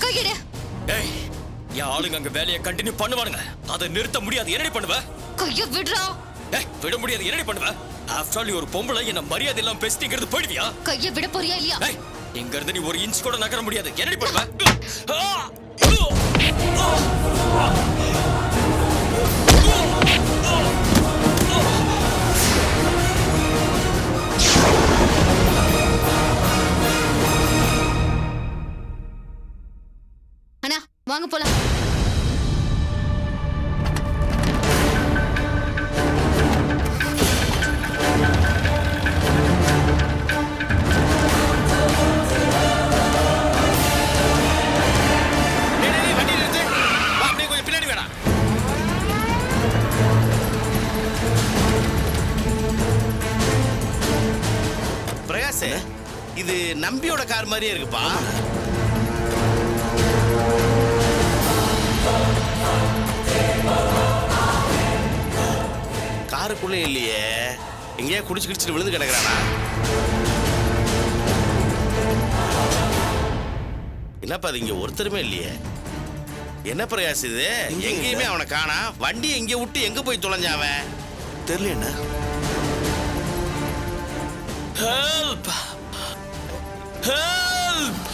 கையெடு. ஏய், என் ஆளுங்க அங்க வேலையை கண்டினியூ பண்ணுவானுங்க. அதை நிறுத்த முடியாது. என்னடி பண்ணுவ? கைய விடுறா. ஏய், விட முடியாது. என்னடி பண்ணுவ? ஆஃப்டர் ஆல் ஒரு பொம்பளை என்ன மரியாதை எல்லாம் பேசிட்டு போயிடுவியா? கைய விட போறியா இல்லையா? ஏய், இங்க இருந்து நீ ஒரு இன்ச் கூட நகர முடியாது. என்னடி பண்ணுவ? அண்ணா வாங்க போலாம். பிரகாஷ், இது நம்பியோட கார் மாதிரியே இருக்குப்பா. காருக்குள்ளே இல்லையே, எங்கேயா குடிச்சு கிடிச்சிட்டு விழுந்து கிடக்குறானா? என்னப்பா அது, இங்க ஒருத்தருமே இல்லையே. என்ன பிரகாஷ் இது, எங்கேயுமே அவனை காணா. வண்டி எங்க விட்டு எங்க போய் தொலைஞ்சாவன் தெரியல. என்ன ஹெல்ப் ஹெல்ப்.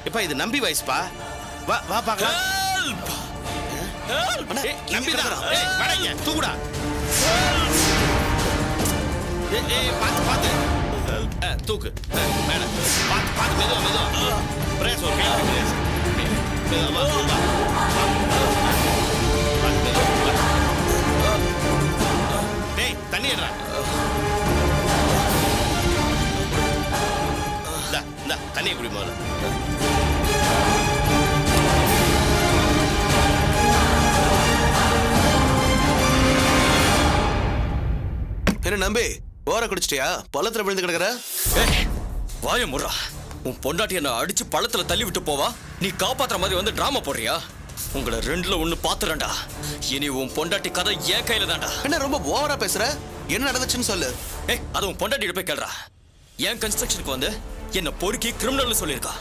இப்ப இது நம்பி வயசுப்பா. வா வா பார்க்கலாம். Help help. ஏய், நம்பி தான். ஏய், வாடா தூக்குடா. ஏய், பாத்து பாத்து. தூக்கு. மேல. பாத்து பாத்து, மெதுவா மெதுவா. பிரேஸ் ஒரு கையில பிரேஸ். மெதுவா வா. பாத்து மெதுவா. டேய், தண்ணி எடுடா. இந்தா தண்ணியை குடி முதல்ல. என்ன நம்பி ஓர குடிச்சிட்டியா? பள்ளத்துல விழுந்து கிடக்குற. ஏய், வாய முறா. உன் பொண்டாட்டி என்ன அடிச்சு பள்ளத்துல தள்ளி விட்டு போவா. நீ காப்பாத்துற மாதிரி வந்து டிராமா போடுறியா? உங்களை ரெண்டுல ஒண்ணு பாத்துறேன்டா. இனி உன் பொண்டாட்டி கதை என் கையில தான்டா. என்ன ரொம்ப ஓவரா பேசுற? என்ன நடந்துச்சுன்னு சொல்லு. ஏய், அது உன் பொண்டாட்டி போய் கேளுடா. என் கன்ஸ்ட்ரக்ஷனுக்கு வந்து என்ன பொறுக்கி கிரிமினல் சொல்லியிருக்கா.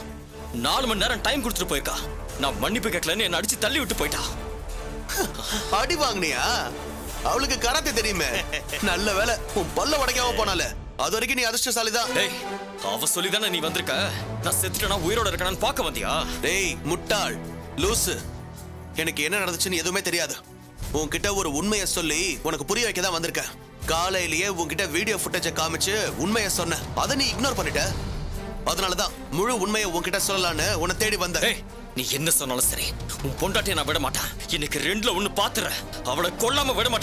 4 மணி நேரம் டைம் கொடுத்துட்டு போயிருக்கா. நான் மன்னிப்பு கேட்கலன்னு என்ன அடிச்சு தள்ளி விட்டு போயிட்டா. அடி வாங்கினியா? அவளுக்கு கராத்தே தெரியுமே. நல்ல வேலை உன் பல்ல உடைக்காம போனால. அது வரைக்கும் நீ அதிர்ஷ்டசாலிதான். ஏய், அவ சொல்லிதானே நீ வந்திருக்க. நான் செத்துட்டேனா உயிரோட இருக்கணும்னு பார்க்க வந்தியா? டேய் முட்டாள் லூசு, எனக்கு என்ன நடந்துச்சுன்னு எதுவுமே தெரியாது. உன்கிட்ட ஒரு உண்மையை சொல்லி உனக்கு புரிய வைக்க தான் வந்திருக்கேன். காலையிலேயே உன்கிட்ட வீடியோ ஃபுட்டேஜை காமிச்சு உண்மையை சொன்ன, அதை நீ இக்னோர் பண்ணிட்ட. அதனாலதான் முழு உண்மையை உன்கிட்ட சொல்லலான்னு உன்னை தேடி வந்த. ஏய், நீ என்ன சொன்னாலும் சரி, உன் பொண்டாட்டியை நான் விட மாட்டேன். இன்னைக்கு ரெண்டுல ஒண்ணு பாத்துறேன். அவளை கொல்லாம விட மாட்டேன்.